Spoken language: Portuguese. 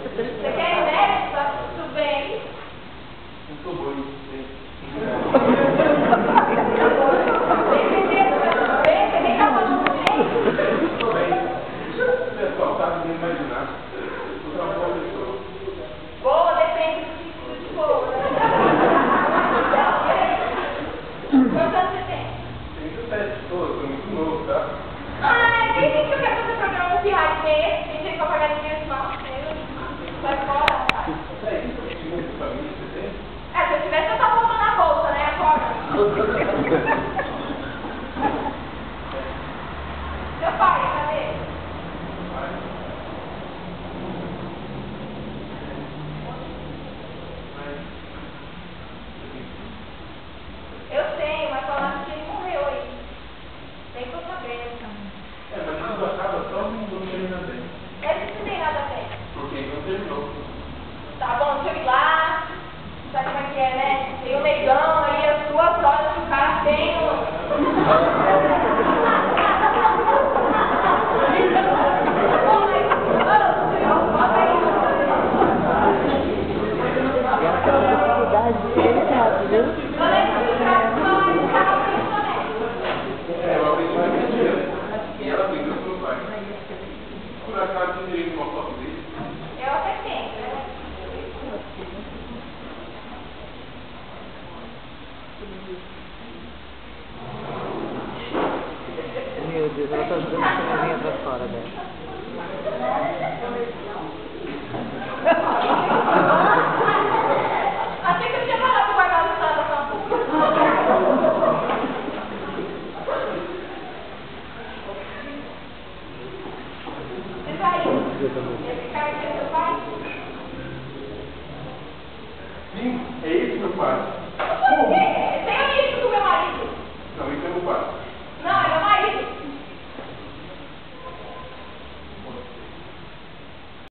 Você quer ir nessa? Tudo bem? Muito bom isso. Você nem tá falando bem? Tudo bem. Pessoal, tá me imaginar. Você é uma boa pessoa. Boa, depende do tipo de boa. Quantos anos você tem? Tenho 17 pessoas, sou muito novo, tá? Ah, quem disse que eu quero fazer programa de rádio desse? Tem gente pra pagar dinheiro só. Sai fora, rapaz. Você é isso? Que tipo de família você tem? É, se eu tivesse, eu tava voltando a bolsa, né? Agora. Seu pai, cadê? Eu tenho, mas falaram que ele morreu aí. Tem que eu saber. É, mas tudo acaba só quando termina bem. Esse não tem nada a ver. Porque não terminou. Tá bom, deixa eu ir lá. Sabe como é que é, né? Tem o negão aí, as duas horas que o cara tem. É, eu aprendi mais mentira. E ela brigou com meu pai. Por acaso, você teria uma foto dele? Eu até tenho, né? Meu Deus, ela tá dando a caminha pra fora dela. Achei que eu tinha falado pra guardar o estado da sua puta. Você saiu? Esse cara aqui é seu pai? Sim, é esse meu pai.